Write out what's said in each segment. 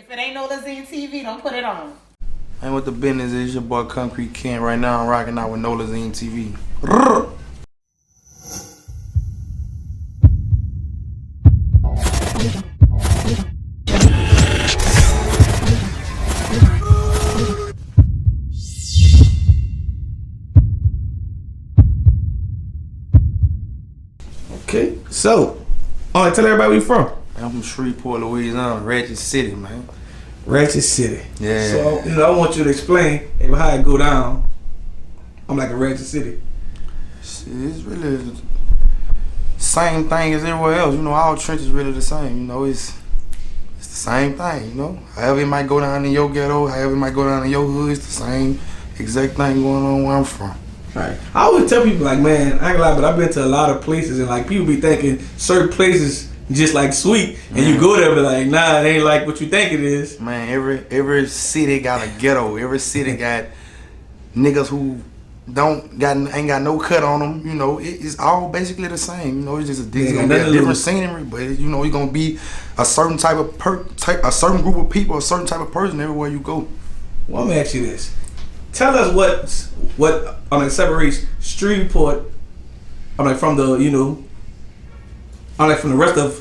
If it ain't Nolazine TV, don't put it on. And what the business is, your boy Koncrete Ken. Right now I'm rocking out with Nolazine TV. Okay, so, tell everybody where you from. I'm from Shreveport, Louisiana, Ratchet City, man. Ratchet City. Yeah. So, I want you to explain how it go down. I'm like a Ratchet City. It's really the same thing as everywhere else. All trenches really the same. It's the same thing, However it might go down in your ghetto, however it might go down in your hood, it's the same exact thing going on where I'm from. Right. I always tell people, man, I ain't gonna lie, but I've been to a lot of places, and people be thinking certain places just sweet, and you go there, but nah, it ain't like what you think it is. Man, every city got a ghetto. Every city got niggas who ain't got no cut on them. It's all basically the same. It's just a different scenery, but you're gonna be a certain type of a certain group of people, a certain type of person everywhere you go. Well, let me ask you this. Tell us what separates Shreveport from the from the rest of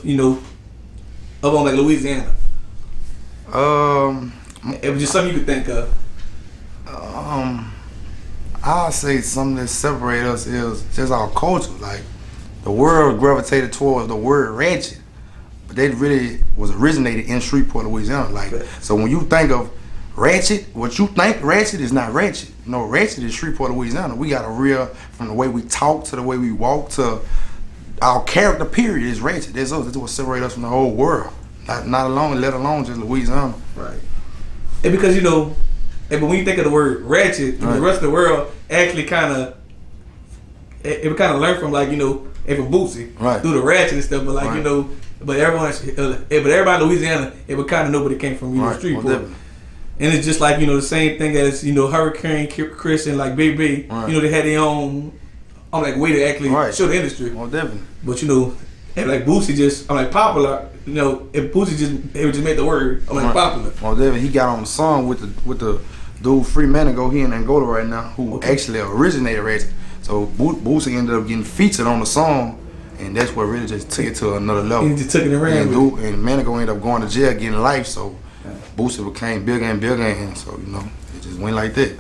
up on Louisiana. It was just something you could think of. I'll say something that separates us is just our culture. The world gravitated towards the word ratchet, but that really was originated in Shreveport, Louisiana. So when you think of ratchet, what you think ratchet is not ratchet. Ratchet is Shreveport, Louisiana. We got a real, from the way we talk to the way we walk to our character period is ratchet. That's us. That's what separates us from the whole world. Not alone, let alone just Louisiana. Right. And because but when you think of the word ratchet, the rest of the world actually kind of learn from from Boosie, right, through the ratchet and stuff. But right, but everybody in Louisiana, it would kind of know where it came from. Shreveport. Well, and it's just the same thing as Hurricane Chris and Big B. Right. They had their own way to actually show the industry. Well, definitely. But and Boosie just popular. If Boosie it would just make the word popular. Well, definitely. He got on the song with the dude Free Manigo here in Angola right now, who actually originated ratchet. So Boosie ended up getting featured on the song, and that's what really just took it to another level. He just took it around. And Manigo ended up going to jail, getting life. So Boosie became bigger and bigger, and so it just went like that.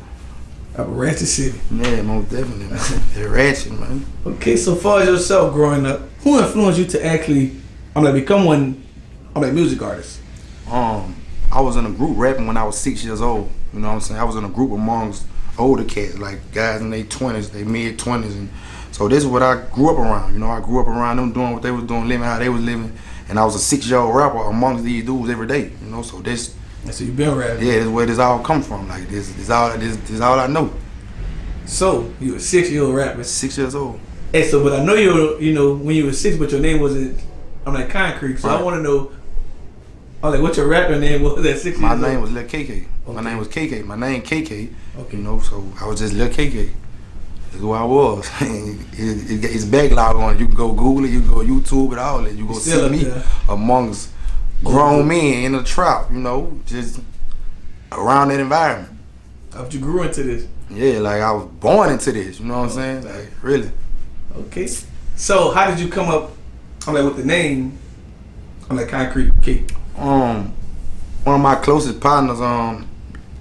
Ratchet City. Yeah, most definitely, man. They're ratchet, man. Okay, so far as yourself growing up, who influenced you to actually become one music artist? I was in a group rapping when I was 6 years old. You know what I'm saying? I was in a group amongst older cats, guys in their 20s, their mid-20s, and so this is what I grew up around. I grew up around them doing what they was doing, living how they was living, and I was a 6-year-old rapper amongst these dudes every day. So this. So you been rapping? Yeah, that's where this all come from. This is all I know. So you a 6-year-old rapper? 6 years old. And so, but I know you when you were 6, but your name wasn't. Koncrete. So right. I want to know. What your rapper name was at 6 years old? My name was Lil KK. Okay. My name was KK. My name KK. Okay. So I was just Lil KK. That's who I was. It's backlog on it. You can go Google it, you can go YouTube it, all that. You go see me amongst grown men in the trap, just around that environment. How you grew into this? Yeah, I was born into this, you know what I'm saying? Really. Okay. So how did you come up with the name Koncrete K? One of my closest partners,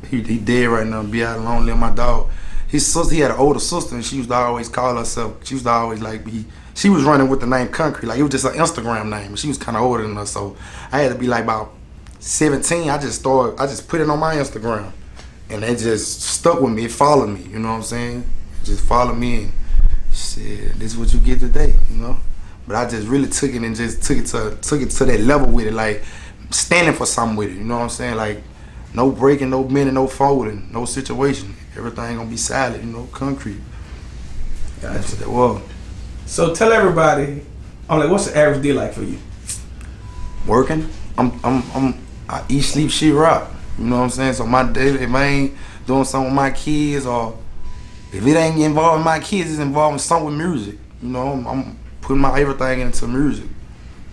he dead right now, be out alone, live my dog. His sister, he had an older sister, and she used to always call herself, she used to always she was running with the name Koncrete, it was just an Instagram name, and she was kind of older than us, so I had to be about 17, I just put it on my Instagram, and it just stuck with me, it followed me, you know what I'm saying? It just followed me, and shit, this is what you get today, But I just really took it and just took it to that level with it, standing for something with it, you know what I'm saying? No breaking, no bending, no folding, no situation. Everything gonna be solid, concrete. Gotcha. That's what that was. So tell everybody, what's the average day like for you? Working. I eat, sleep, shit, rock. You know what I'm saying? So my day, if I ain't doing something with my kids, or if it ain't involving my kids, it's involving something with music. I'm putting my everything into music.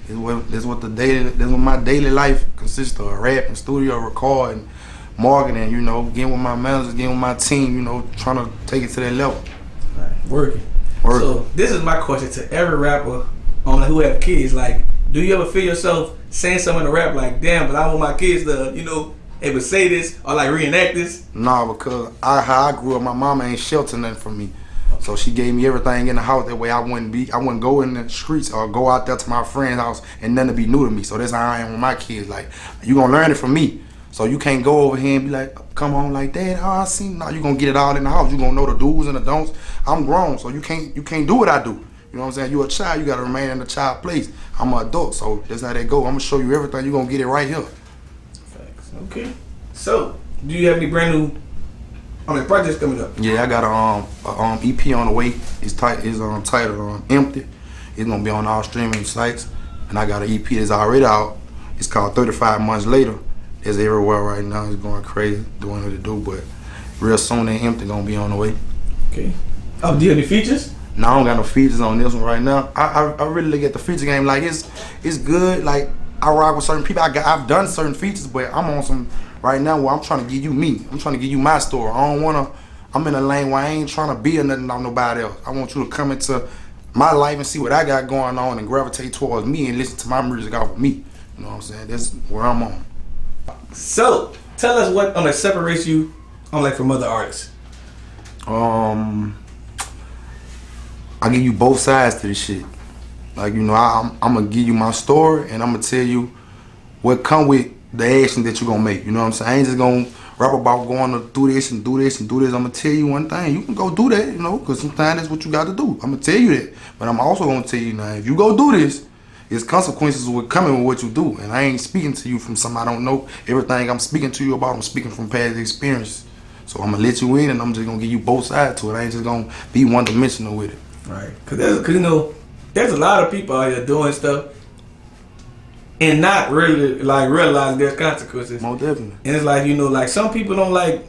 This what my daily life consists of: rapping, studio, recording, marketing. You know, getting with my managers, getting with my team. You know, trying to take it to that level. Right. Working. So this is my question to every rapper on who have kids. Like, do you ever feel yourself saying something in a rap like, damn, but I want my kids to, you know, able to say this or like reenact this? Nah, because how I grew up, my mama ain't shelter nothing from me. So she gave me everything in the house. That way I wouldn't go in the streets or go out there to my friend's house and nothing to be new to me. So that's how I am with my kids. Like, you gonna learn it from me. So you can't go over here and be like, come on, like, Dad, oh, I see. No, you gonna get it all in the house. You gonna know the do's and the don'ts. I'm grown, so you can't do what I do. You know what I'm saying? You a child, you gotta remain in the child place. I'm an adult, so that's how that go. I'm gonna show you everything. You gonna get it right here. Facts. Okay. So, do you have any brand new projects coming up? Yeah, I got a EP on the way. It's titled Empty. It's gonna be on all streaming sites, and I got an EP that's already out. It's called 35 Months Later. It's everywhere right now. It's going crazy, doing what it do, but real soon that Empty gonna be on the way. Okay. Oh, do you have any features? No, I don't got no features on this one right now. I really look at the feature game like it's good. Like, I rock with certain people. I've done certain features, but I'm on some right now where I'm trying to give you me. I'm trying to give you my story. I'm in a lane where I ain't trying to be nothing on nobody else. I want you to come into my life and see what I got going on and gravitate towards me and listen to my music off of me. You know what I'm saying? That's where I'm on. So, tell us what separates you from other artists. I give you both sides to this shit. Like, you know, I'm gonna give you my story and I'm gonna tell you what come with the action that you gonna make. You know what I'm saying? I ain't just gonna rap about going to do this and do this and do this. I'm gonna tell you one thing. You can go do that, you know, because sometimes that's what you got to do. I'm gonna tell you that. But I'm also gonna tell you now, if you go do this, there's consequences with coming with what you do. And I ain't speaking to you from something I don't know. Everything I'm speaking to you about, I'm speaking from past experiences. So I'm gonna let you in and I'm just gonna give you both sides to it. I ain't just gonna be one dimensional with it. Right. Cause you know, there's a lot of people out here doing stuff and not really like realize there's consequences. Most definitely. And it's like, you know, like some people don't like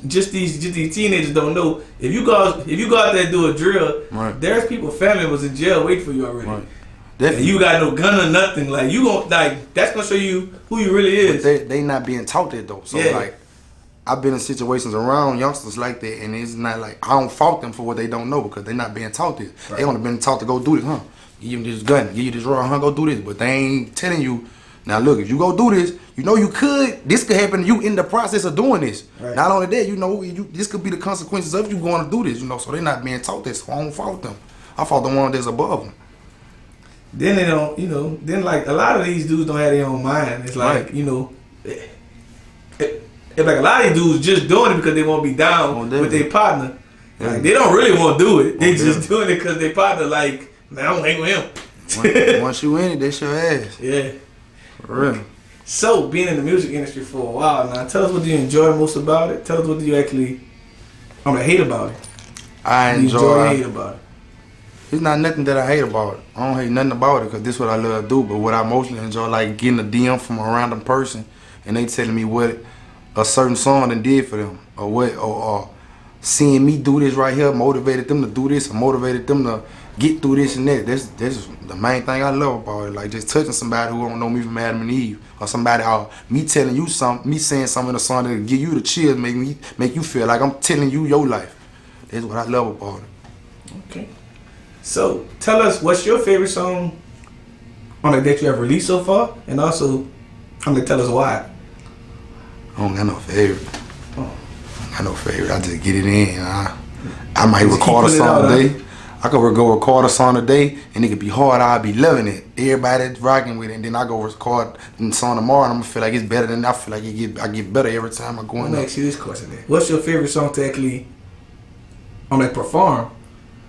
just these teenagers don't know if you go out there and do a drill, right, there's people family was in jail waiting for you already. Right. Definitely. And you got no gun or nothing. Like you gon' like that's gonna show you who you really is. But they not being taught that though. So yeah, like I've been in situations around youngsters like that, and it's not like I don't fault them for what they don't know because they're not being taught this. Right. They only been taught to go do this, Give you this gun, give you this rod, go do this. But they ain't telling you, now look, if you go do this, you know this could happen to you in the process of doing this. Right. Not only that, you know, this could be the consequences of you going to do this, you know, so they're not being taught this, so I don't fault them. I fault the one that's above them. Then they don't, you know, then like a lot of these dudes don't have their own mind. It's like, right, you know, it's like a lot of these dudes just doing it because they want to be down with their partner. Yeah. Like, they don't really want to do it. They just doing it because their partner like, man, I don't hang with him. Once you in it, that's your ass. Yeah. For real. So, being in the music industry for a while now, tell us what you enjoy most about it. Tell us what you actually hate about it. I enjoy hate about it. It's not nothing that I hate about it. I don't hate nothing about it because this is what I love to do. But what I mostly enjoy, like getting a DM from a random person and they telling me what a certain song done did for them, or seeing me do this right here motivated them to do this, or motivated them to get through this and that. That's the main thing I love about it. Like just touching somebody who don't know me from Adam and Eve, or somebody, or me telling you something, me saying something in a song that give you the chills, make you feel like I'm telling you your life. That's what I love about it. Okay. So tell us what's your favorite song that you have released so far, and also tell us why. I don't got no favorite. I got no favorite. I just get it in. I might record a song today. I could go record a song today, and it could be hard. I'll be loving it. Everybody's rocking with it, and then I go record a song tomorrow, and I'm gonna feel like it's better than I feel like I get better every time I go in. Let me ask you this question then. What's your favorite song to actually perform?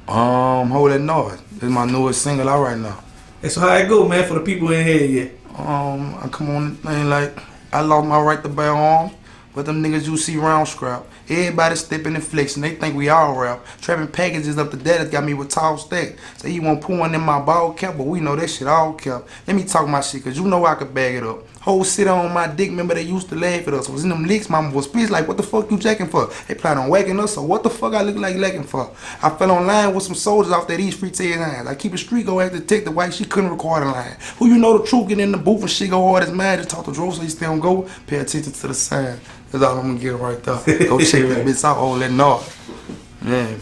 Hold That Noise. It's my newest single out right now. And so how it go, man, for the people in here yet? I come on and like I lost my right to bear arms, but them niggas you see round scrap. Everybody stepping and flexing, they think we all rap. Trapping packages up the data got me with tall stacks. Say you want pouring in my ball cap, but we know that shit all cap. Let me talk my shit, cause you know I could bag it up. Whole sit on my dick, remember they used to laugh at us. Was in them licks, mama was pissed like, what the fuck you jacking for? They plan on whacking us, so what the fuck I look like lacking for? I fell on line with some soldiers off that East Free Ted's hands. I keep a street go after detective white, she couldn't record a line. Who you know the truth, get in the booth and shit go hard as mad, just talk to Dro so he still don't go. Pay attention to the sign. That's all I'm gonna get right there. Go check that bitch out, all that north. Man.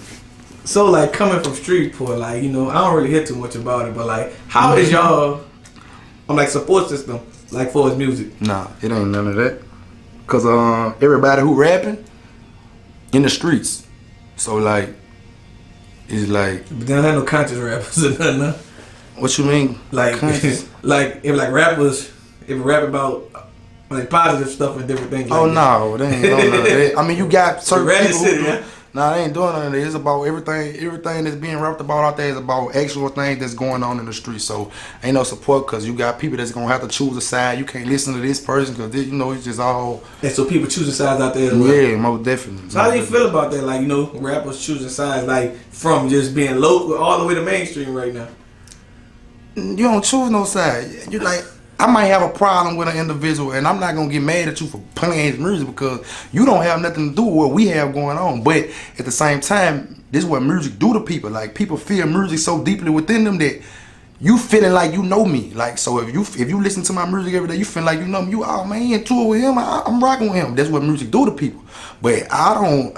So like coming from Shreveport, like, you know, I don't really hear too much about it, but like, how is y'all like support system? Like for his music? Nah, it ain't none of that. Cause everybody who rapping in the streets. So like, it's like. But they don't have no conscious rappers or nothing, huh? What you mean? Like, like if like rappers, if rap about like positive stuff and different things. Oh like no, they ain't doing none of that. I mean, you got certain people who yeah. Nah, they ain't doing none of that. It's about everything that's being rapped about out there is about actual things that's going on in the street. So ain't no support because you got people that's gonna have to choose a side. You can't listen to this person because you know it's just all. And so people choosing sides out there as well. Yeah, most definitely. So how do you feel about that? Like, you know, rappers choosing sides, like from just being local all the way to mainstream right now. You don't choose no side. You like. I might have a problem with an individual, and I'm not gonna get mad at you for playing his music because you don't have nothing to do with what we have going on. But at the same time, this is what music do to people. Like people feel music so deeply within them that you feeling like you know me. Like so, if you listen to my music every day, you feel like you know me. You oh man, in tour with him. I'm rocking with him. That's what music do to people. But I'm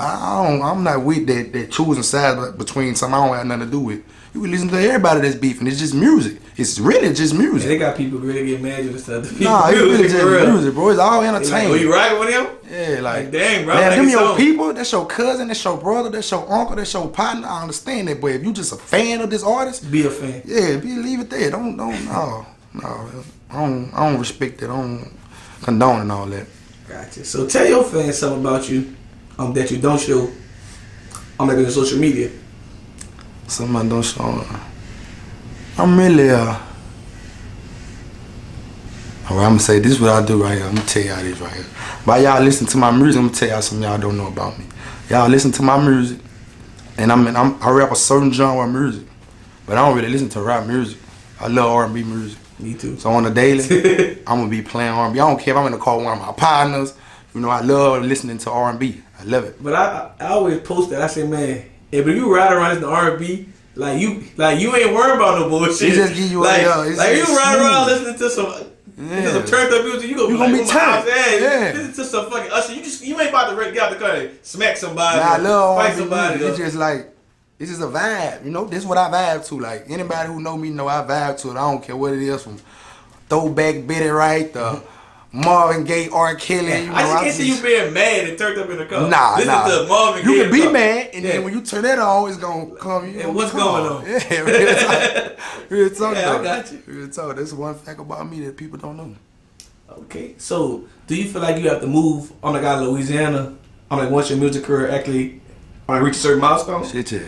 not with that choosing sides between something I don't have nothing to do with. You can listen to everybody that's beefing. It's just music. It's really just music. Yeah, they got people really get mad at stuff. Nah, it's really just music, bro. It's all entertainment. Like, you rocking with him? Yeah, like dang, bro. Man, like them your people. That's your cousin. That's your brother. That's your uncle. That's your partner. I understand that, but if you just a fan of this artist, be a fan. Yeah, leave it there. Don't no. I don't respect that. I don't condone and all that. Gotcha. So tell your fans something about you, that you don't show on like social media. Something I don't show. I'm really Alright, I'm gonna say this is what I do right here. I'm gonna tell y'all this right here. By y'all listen to my music, I'm gonna tell y'all something y'all don't know about me. Y'all listen to my music, and I rap a certain genre of music, but I don't really listen to rap music. I love R&B music. Me too. So on the daily, I'm gonna be playing R&B. I don't care if I'm gonna call one of my partners. You know, I love listening to R&B. I love it. But I always post that. I say, man, if you ride around in the R&B, like you ain't worried about no bullshit. It just give you like you ride around listening to some turned up music, you gonna be turned. Yeah. Listen to some fucking Usher. You ain't about to get out the car and smack somebody. Nah, I love fight somebody. It's just like it's just a vibe. You know, this is what I vibe to. Like anybody who know me know I vibe to it. I don't care what it is, from throwback Betty Wright to Marvin Gaye, R. Kelly. Yeah, you know, I just can't see you being mad and turned up in the car. Nah. To Marvin Gaye. You can be mad, and then when you turn that on, it's gonna come. And what's going on? Yeah, real talk. Yeah, I got you. Real talk. That's one fact about me that people don't know. Okay, so do you feel like you have to move on like out of Louisiana? On like once your music career actually reach a certain milestone? Shit, yeah.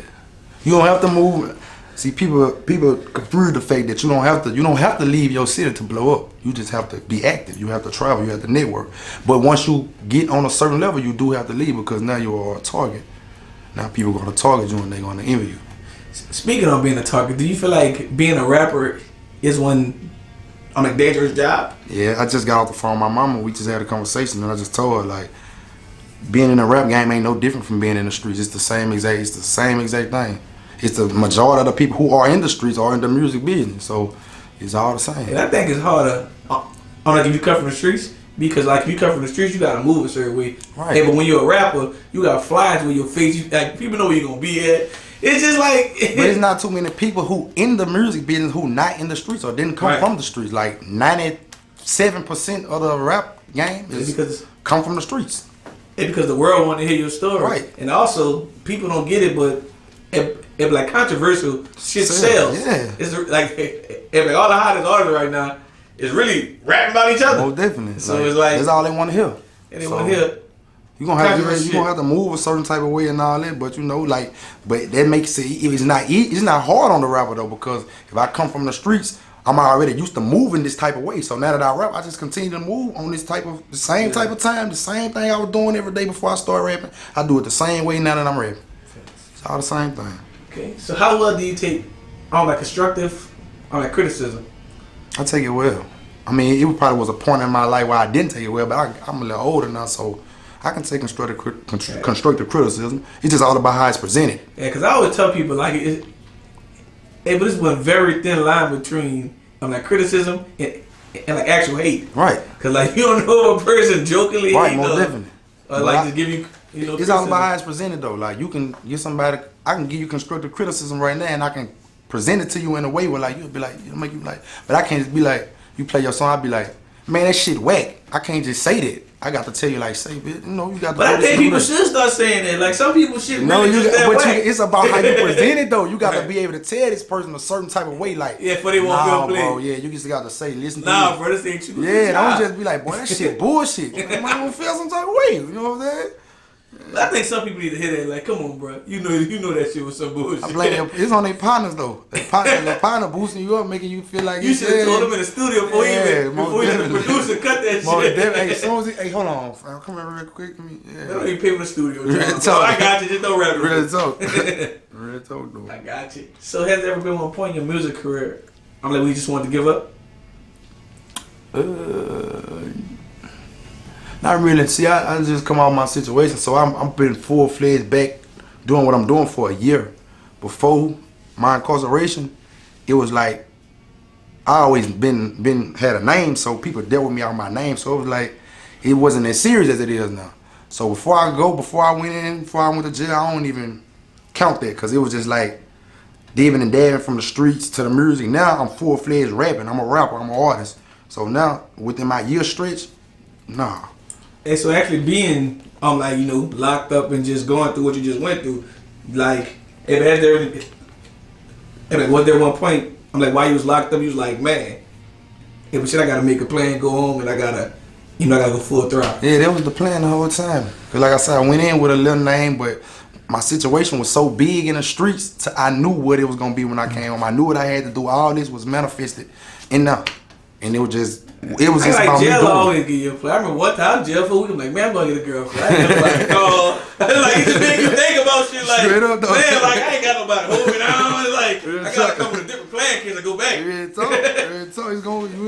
You don't have to move. See, people confuse the fact that you don't have to leave your city to blow up. You just have to be active. You have to travel. You have to network. But once you get on a certain level, you do have to leave because now you are a target. Now people are going to target you and they're going to envy you. Speaking of being a target, do you feel like being a rapper is one on a dangerous job? Yeah, I just got off the phone with my mama. We just had a conversation and I just told her like, being in the rap game ain't no different from being in the streets. It's the same exact thing. It's the majority of the people who are in the streets are in the music business, so it's all the same. And I think it's harder, like if you come from the streets, because like if you come from the streets, you gotta move a certain way. Right. Hey, but when you're a rapper, you got flyers with your face. Like people know where you're gonna be at. It's just like. But it's not too many people who in the music business who not in the streets or didn't come from the streets. Like 97% of the rap game is come from the streets. It's because the world want to hear your story, right? And also people don't get it, but. If like controversial shit sells, yeah. It's like if like all the hottest artists right now is really rapping about each other. Oh, definitely. So like, it's like that's all they want to hear. And they want to hear. You gonna have to move a certain type of way and all that, but you know, like, but that makes it. It's not hard on the rapper though, because if I come from the streets, I'm already used to moving this type of way. So now that I rap, I just continue to move on this type of same type of time, the same thing I was doing every day before I started rapping. I do it the same way now that I'm rapping. It's all the same thing. Okay, so how well do you take on like constructive, on like criticism? I take it well. I mean, it probably was a point in my life where I didn't take it well, but I'm a little older now, so I can take constructive criticism. It's just all about how it's presented. Yeah, because I always tell people, like, but it's one very thin line between like criticism and like actual hate. Right. Because like you don't know a person jokingly right, more definitely. Or like just give you, you know. It's all about how it's presented though. Like you can get somebody, I can give you constructive criticism right now, and I can present it to you in a way where like you'll be like, it'll make you like. But I can't just be like, you play your song, I'll be like, man, that shit whack. I can't just say that. I got to tell you like, say it. You know, you got to. But I think people should start saying that. Like some people should. Really it's about how you present it though. You got to be able to tell this person a certain type of way. Like, yeah, for they won't feel played. Bro, yeah, you just got to say, listen. Nah, bro, this ain't you. Yeah, don't just be like, boy, that shit bullshit. You might gonna feel some type of way. You know what I'm saying? I think some people need to hear that. Like, come on, bro. You know that shit was some bullshit. I blame it's on their partners though. Their partner boosting you up, making you feel like you should have told them in the studio before the producer cut that shit. Hey, as soon as hey, hold on, fam. Come here real quick. They don't even pay for the studio. I got you. Just don't rap. Real talk. Real talk though. I got you. So has there ever been one point in your music career I'm like, we just wanted to give up? Not really. See, I just come out of my situation, so I'm been full-fledged back doing what I'm doing for a year. Before my incarceration, it was like I always had a name, so people dealt with me out my name. So it was like it wasn't as serious as it is now. So before I went to jail, I don't even count that because it was just like diving and dabbing from the streets to the music. Now I'm full-fledged rapping. I'm a rapper. I'm an artist. So now within my year stretch, nah. And so actually being, like, you know, locked up and just going through what you just went through, like, was there one point, I'm like, while you was locked up, you was like, man, but shit, I gotta make a plan, go home, and I gotta go full throttle. Yeah, that was the plan the whole time. Cause like I said, I went in with a little name, but my situation was so big in the streets, I knew what it was gonna be when I came home. I knew what I had to do. All this was manifested, and it was just about me doing jail always give you a play. I remember one time jail for a week, I'm like, man, I'm gonna get a girlfriend. I ain't like call. Like it just make you think about shit like, man, like I ain't got nobody holding on. Like I gotta come with a different plan case I go back. You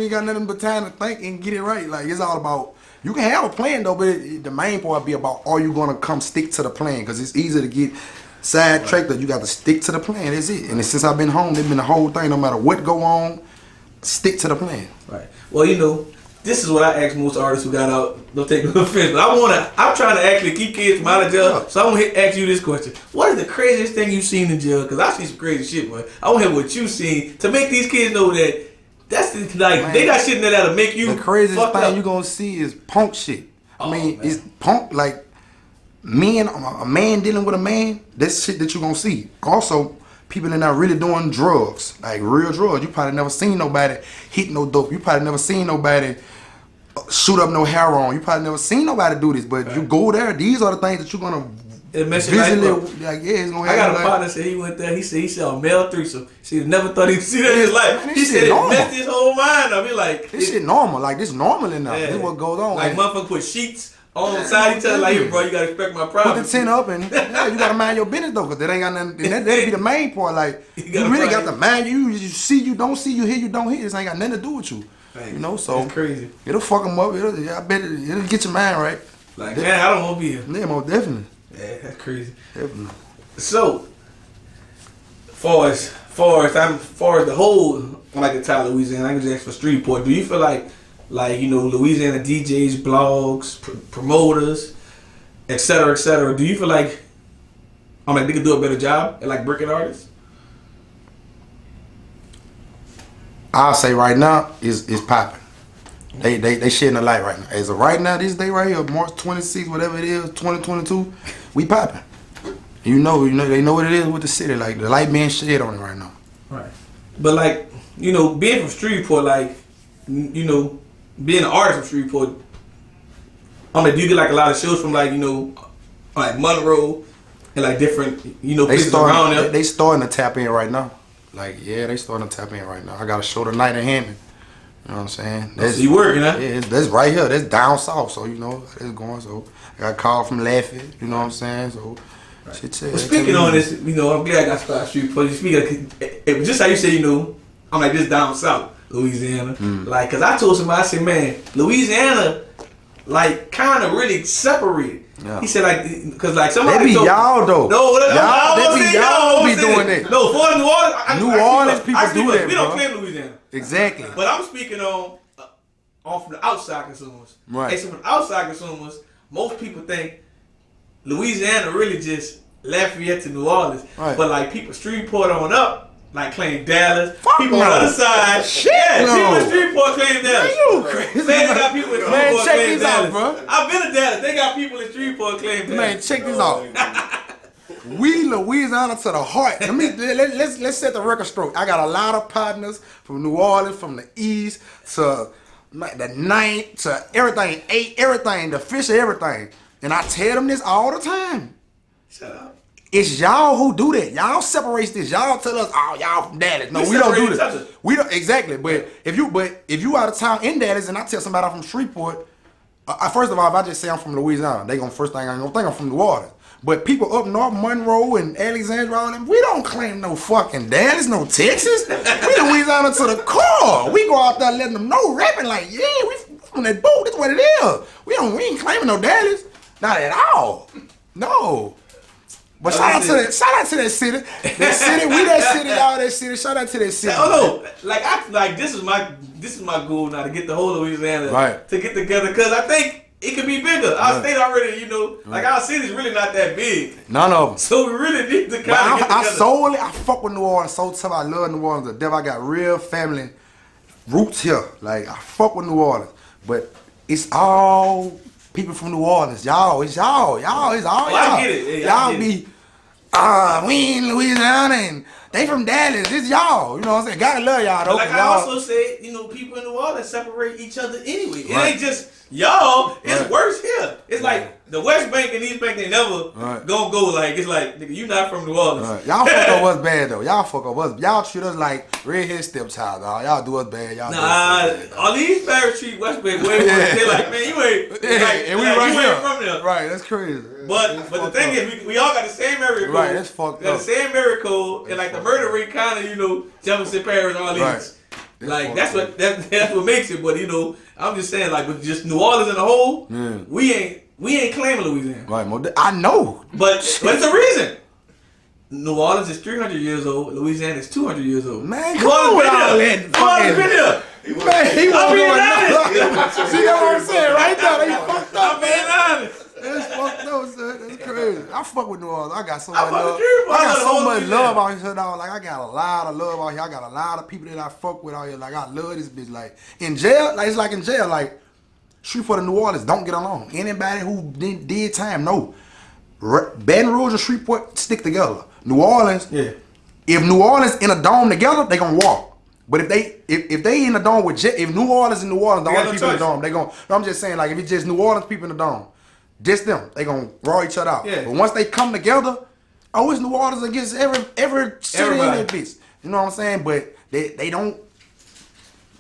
ain't got nothing but time to think and get it right. Like it's all about. You can have a plan though, but the main part be about are you gonna come stick to the plan? Because it's easy to get sidetracked. Right. You got to stick to the plan. That's it. And since I've been home, it's been the whole thing. No matter what go on, stick to the plan. Right. Well, you know, this is what I ask most artists who got out. Don't take no offense, but I'm trying to actually keep kids from out of jail. So I want to ask you this question: what is the craziest thing you've seen in jail? Because I've seen some crazy shit, boy. I want to hear what you've seen to make these kids know that man, they got shit in there that'll make you. The craziest thing you gonna see is punk shit. I mean, it's punk like a man dealing with a man. That's shit that you gonna see. Also, people that are really doing drugs, like real drugs. You probably never seen nobody hit no dope. You probably never seen nobody shoot up no heroin. You probably never seen nobody do this. But you go there, these are the things that you're gonna visually, like, yeah, it's gonna happen. I got a partner said he went there. He saw a male threesome. He never thought he'd see that in his life. Man, he said it messed his whole mind up. He like this shit normal. Like this normal enough. Yeah. This is what goes on. Like motherfucker put sheets on the side each other. Like, hey, bro, you gotta respect my privacy. Put the tent up and you gotta mind your business though, cause that ain't got nothing. That'd be the main part. Like you really got to mind you. You see, you don't see, you hear, you don't hear. This ain't got nothing to do with you. You know, so it's crazy. It'll fuck them up. I bet it'll get your mind right. Like, man, I don't want to be here. Yeah, most definitely. Yeah, that's crazy. Definitely. So, far as the whole, like the entire Louisiana, I can just ask for Shreveport. Do you feel like you know, Louisiana DJs, blogs, promoters, et cetera, do you feel like they could do a better job at like breaking artists? I'll say right now is popping. They shedding the light right now. As of right now, this day right here, March 26th, whatever it is, 2022, we popping. You know, they know what it is with the city. Like the light being shed on it right now. Right. But like, you know, being from Shreveport, like, you know, being an artist from Shreveport, do you get like a lot of shows from like, you know, like Monroe and like different, you know, places around there? They starting to tap in right now. Like, yeah, they starting to tap in right now. I got a show tonight in Hammond. You know what I'm saying? That's you working, huh? Yeah, that's right here. That's down south. So, you know, that's going. So, I got a call from Lafayette. You know what I'm saying? So, shit. Well, speaking on this, you know, I'm glad I got started Shreveport. Speaking of, just how you say, you know, I'm like this down south. Louisiana. Like, cause I told somebody, I said, man, Louisiana, like, kind of really separated. Yeah. He said, like, cause like somebody they be told, y'all though. No, y'all be doing it. No, for New Orleans, New Orleans people do that. We don't claim Louisiana. Exactly. But I'm speaking on from the outside consumers. Right. And so from the outside consumers, most people think Louisiana really just Lafayette to New Orleans. Right. But like people Shreveport on up, like claim Dallas. Fuck people no. on the other side. Shit, yeah, no. people in Shreveport claim Dallas. Man, you crazy. Man, they got people in Shreveport check claim these Dallas. out, bro. I've been to Dallas. They got people in Shreveport claim Dallas. Man, check this out. We Louisiana to the heart. Let's set the record straight. I got a lot of partners from New Orleans, from the east to the ninth to everything, everything, the fish, everything. And I tell them this all the time. Shut up. It's y'all who do that. Y'all separate this. Y'all tell us, oh, y'all from Dallas. No, we don't do that. We don't exactly. But if you out of town in Dallas and I tell somebody I'm from Shreveport, first of all, if I just say I'm from Louisiana, they gonna first thing I'm gonna think I'm from New Orleans. But people up north, Monroe and Alexandria, all them, we don't claim no fucking Dallas, no Texas. We Louisiana to the core. We go out there letting them know, rapping like, yeah, we from that boat. That's what it is. We ain't claiming no Dallas, not at all. No. But shout out to that city. That city, we that city, y'all that city. Shout out to that city. Oh no, like this is my goal now to get the whole Louisiana right. to get together because I think it could be bigger. Our state already, like our city's really not that big. None of them. So we really need to kind of get together. I fuck with New Orleans so tough. I love New Orleans. The devil, I got real family roots here. Like I fuck with New Orleans, but it's all people from New Orleans. It's all y'all. I get it. Yeah, y'all be, we in Louisiana and they from Dallas. This y'all. You know what I'm saying? Gotta love y'all though. Like I also said, people in New Orleans separate each other anyway. It ain't just y'all. It's worse here. It's like the West Bank and East Bank, they never gonna go like, it's like, nigga, you not from New Orleans. Y'all fuck up us bad though. Y'all fuck up us. Y'all treat us like redhead stepchild, dog. Y'all do us bad. Y'all all these parents treat West Bank way worse. They like, man, you ain't, and we right you here. ain't from there. Right, that's crazy. But the thing is, we all got the same area code. Right, that's fucked up. We got the same area code, and like the murder rate kind of, Jefferson Parish, all these. Right. Like that's what makes it. But I'm just saying, like with just New Orleans in a whole, we ain't claiming Louisiana. Right, I know. But it's a reason. New Orleans is 300 years old. Louisiana is 200 years old. Man, come on with all that. New Orleans been here. Man, he was doing nothing. See what I'm saying? Right there, they fucked up, I'm being honest. That's fucked up, son. That's crazy. I fuck with New Orleans. I got so much love. I got so much love out here, dog. Like I got a lot of love out here. I got a lot of people that I fuck with out here. Like I love this bitch. Like in jail, like it's like in jail. Like Shreveport and New Orleans don't get along. Anybody who did time, no. Baton Rouge and Shreveport stick together. New Orleans, if New Orleans in a dome together, they gonna walk. But if they in the dome with if New Orleans and New Orleans, the only people in the dome, they gonna. No, I'm just saying, like if it's just New Orleans people in the dome, just them, they gonna raw each other out. Yeah. But once they come together, it's New Orleans against every city in that bitch. You know what I'm saying? But they don't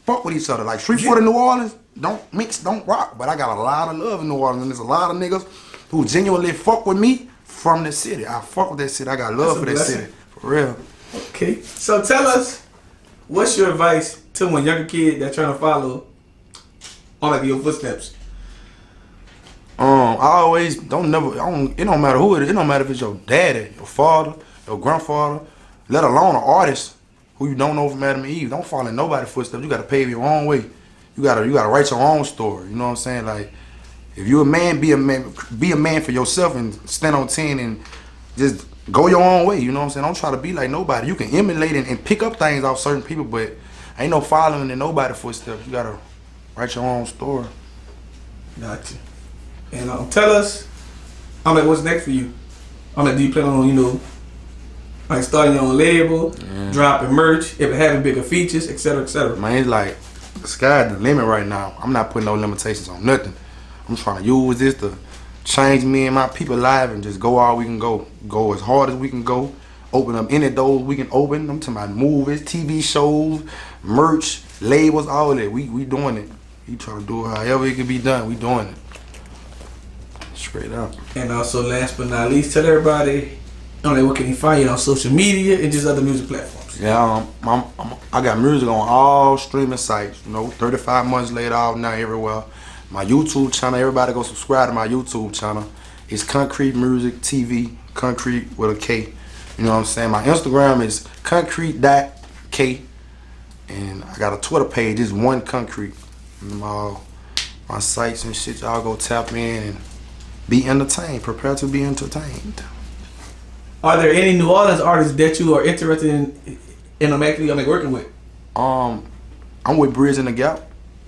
fuck with each other. Like Shreveport and New Orleans don't mix, don't rock. But I got a lot of love in New Orleans, and there's a lot of niggas who genuinely fuck with me from the city. I fuck with that city. I got love for that city. For real. Okay. So tell us, what's your advice to one younger kid that's trying to follow on like your footsteps? I always it don't matter who it is. It don't matter if it's your daddy, your father, your grandfather, let alone an artist who you don't know from Adam and Eve. Don't follow in nobody's footsteps. You gotta pave your own way. You gotta write your own story. You know what I'm saying? Like, if you a man, be a man for yourself and stand on 10 and just go your own way. You know what I'm saying? Don't try to be like nobody. You can emulate and pick up things off certain people, but ain't no following in nobody's footsteps. You gotta write your own story. Gotcha. And tell us, what's next for you? Do you plan on, like starting your own label, dropping merch, if having bigger features, etc., etc.? Man, it's like the sky's the limit right now. I'm not putting no limitations on nothing. I'm trying to use this to change me and my people life and just go all we can go. Go as hard as we can go. Open up any doors we can open. I'm talking about movies, TV shows, merch, labels, all that. We doing it. We trying to do it however it can be done. We doing it. Straight up. And also, last but not least, tell everybody What can he find you on social media and just other music platforms? Yeah, I got music on all streaming sites. 35 months later, out now everywhere. My YouTube channel, everybody go subscribe to my YouTube channel. It's Koncrete Music TV, Koncrete with a K. You know what I'm saying? My Instagram is Koncrete.K. And I got a Twitter page, it's One Koncrete. My sites and shit, y'all go tap in and be entertained. Prepare to be entertained. Are there any New Orleans artists that you are interested in working with? I'm with Bridge in the Gap.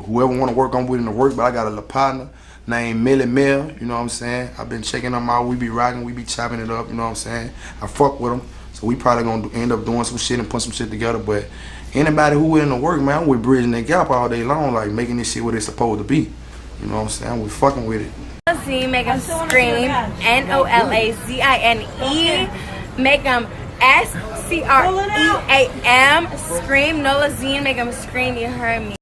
Whoever want to work, I'm willing to work. But I got a little partner named Millie Mel. You know what I'm saying? I've been checking them out. We be rocking, we be chopping it up. You know what I'm saying? I fuck with them. So we probably gonna end up doing some shit and put some shit together. But anybody who willing to work, man, I'm with Bridge in the Gap all day long, like making this shit what it's supposed to be. You know what I'm saying? We fucking with it. Nolazine, make them scream. Nolazine. Make them SCREAM. Scream. Nolazine, make them scream. You heard me.